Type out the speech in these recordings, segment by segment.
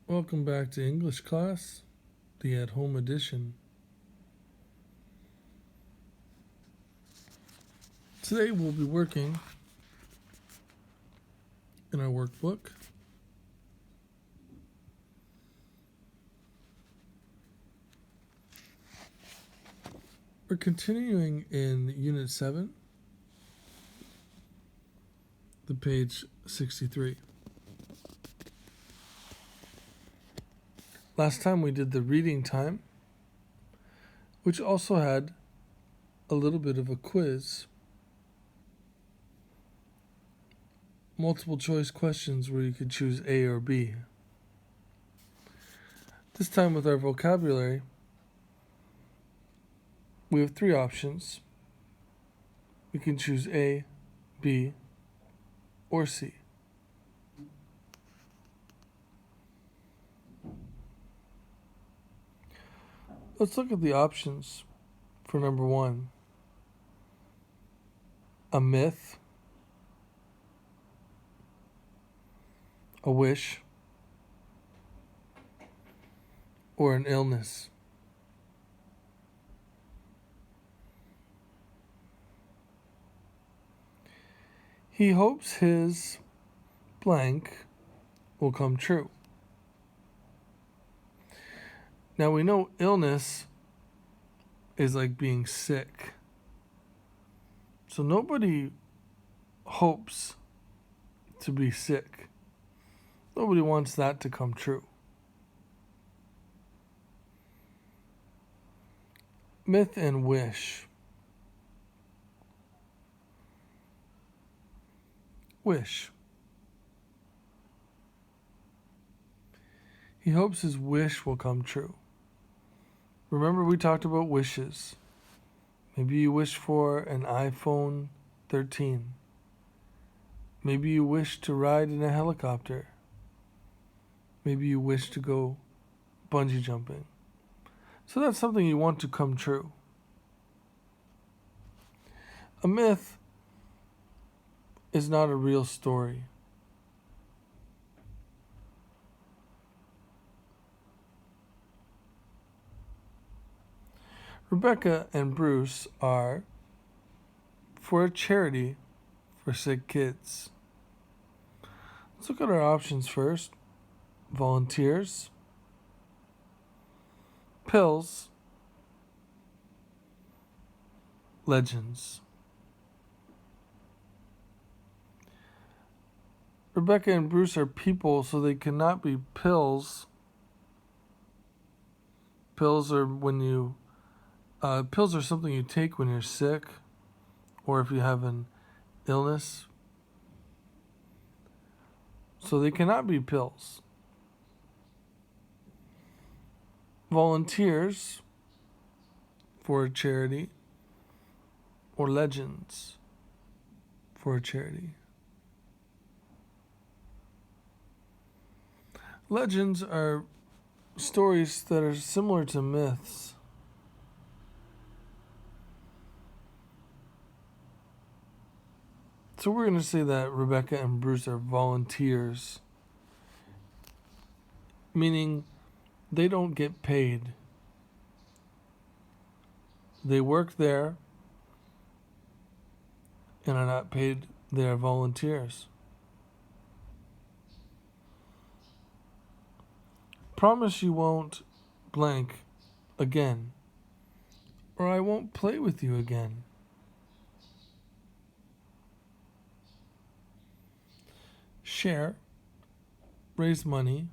Welcome back to English class, the at-home edition. Today we'll be working in our workbook. We're continuing in Unit 7, the page 63. Last time we did the reading time, which also had a little bit of a quiz. Multiple choice questions where you could choose A or B. This time with our vocabulary, we have three options. We can choose A, B, or C. Let's look at the options for number 1. A myth, a wish, or an illness. He hopes his blank will come true. Now we know illness is like being sick. So nobody hopes to be sick. Nobody wants that to come true. Myth and wish. Wish. He hopes his wish will come true. Remember we talked about wishes. Maybe you wish for an iPhone 13. Maybe you wish to ride in a helicopter. Maybe you wish to go bungee jumping. So that's something you want to come true. A myth is not a real story. Rebecca and Bruce are for a charity for sick kids. Let's look at our options first. Volunteers, pills, legends. Rebecca and Bruce are people, so they cannot be pills. Pills are pills are something you take when you're sick or if you have an illness. So they cannot be pills. Volunteers for a charity or legends for a charity. Legends are stories that are similar to myths. So we're going to say that Rebecca and Bruce are volunteers, meaning they don't get paid. They work there and are not paid. They are volunteers. Promise you won't blank again, or I won't play with you again. Share, raise money,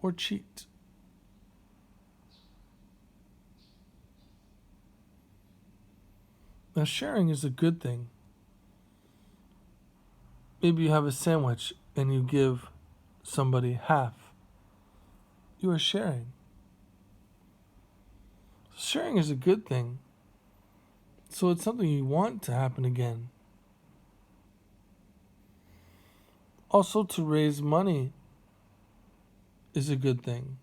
or cheat. Now, sharing is a good thing. Maybe you have a sandwich and you give somebody half. You are sharing. Sharing is a good thing. So it's something you want to happen again. Also, to raise money is a good thing.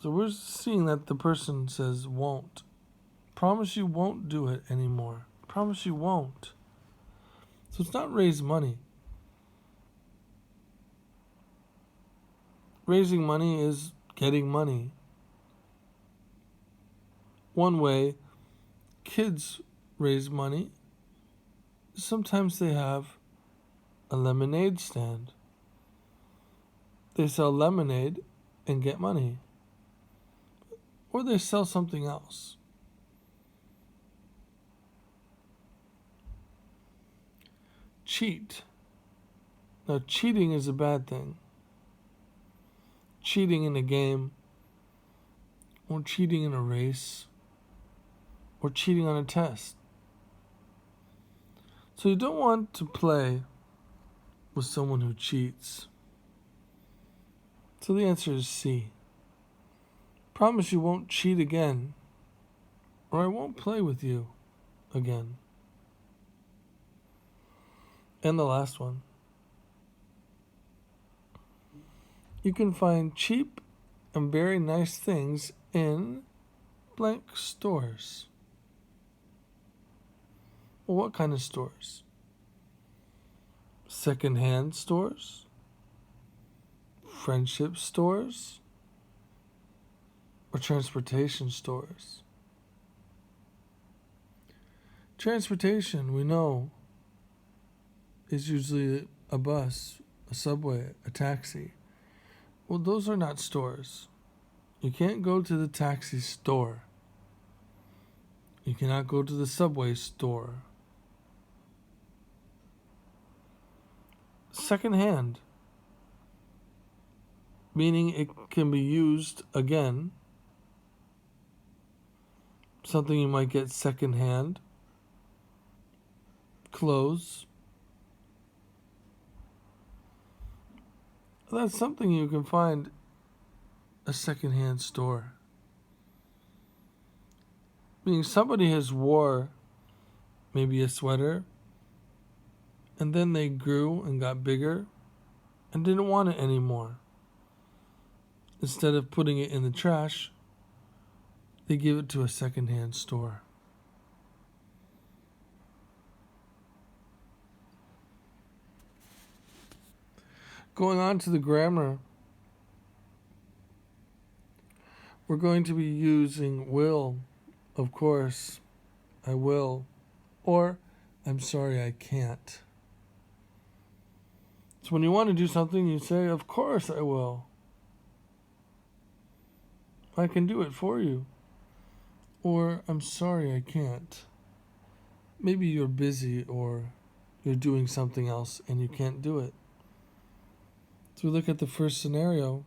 So we're seeing that the person says won't. Promise you won't do it anymore. Promise you won't. So it's not raise money. raising money is getting money. One way kids raise money, sometimes they have a lemonade stand. They sell lemonade and get money. Or they sell something else. Cheat. Now, cheating is a bad thing. Cheating in a game, or cheating in a race, or cheating on a test. So you don't want to play with someone who cheats. So the answer is C. Promise you won't cheat again, or I won't play with you again. And the last one. You can find cheap and very nice things in blank stores. Well, what kind of stores? Second-hand stores? Friendship stores? Or transportation stores? Transportation, we know, is usually a bus, a subway, a taxi. Well, those are not stores. You can't go to the taxi store. You cannot go to the subway store. Second-hand, meaning it can be used again. Something you might get second-hand. Clothes. That's something you can find a second-hand store. Meaning somebody has wore maybe a sweater, and then they grew and got bigger and didn't want it anymore. Instead of putting it in the trash, they give it to a second-hand store. Going on to the grammar, we're going to be using will, of course, I will, or I'm sorry, I can't. So when you want to do something, you say, of course I will. I can do it for you. Or I'm sorry, I can't. Maybe you're busy or you're doing something else and you can't do it. So we look at the first scenario.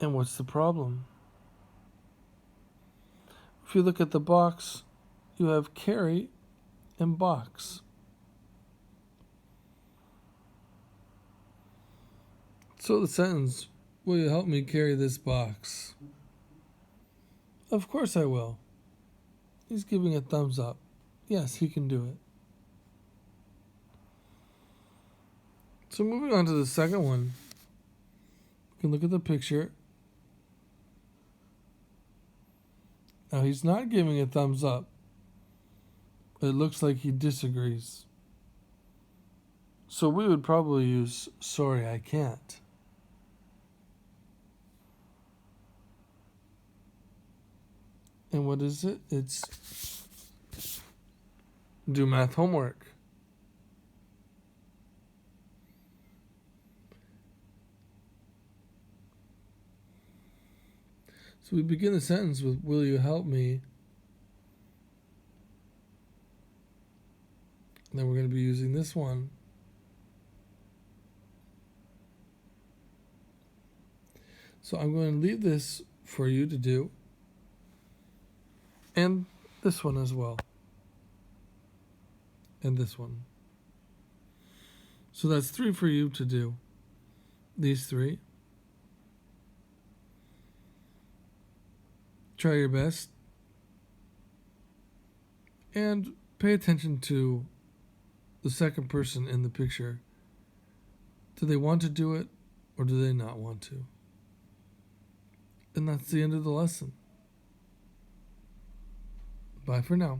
And what's the problem? If you look at the box, you have carry and box. So the sentence, will you help me carry this box? Of course I will. He's giving a thumbs up. Yes, he can do it. So moving on to the second one, you can look at the picture. Now he's not giving a thumbs up. It looks like he disagrees. So we would probably use, sorry, I can't. And what is it? It's do math homework. So we begin the sentence with, will you help me? And then we're going to be using this one. So I'm going to leave this for you to do. And this one as well. And this one. So that's 3 for you to do. These 3. Try your best. And pay attention to the second person in the picture. Do they want to do it or do they not want to? And that's the end of the lesson. Bye for now.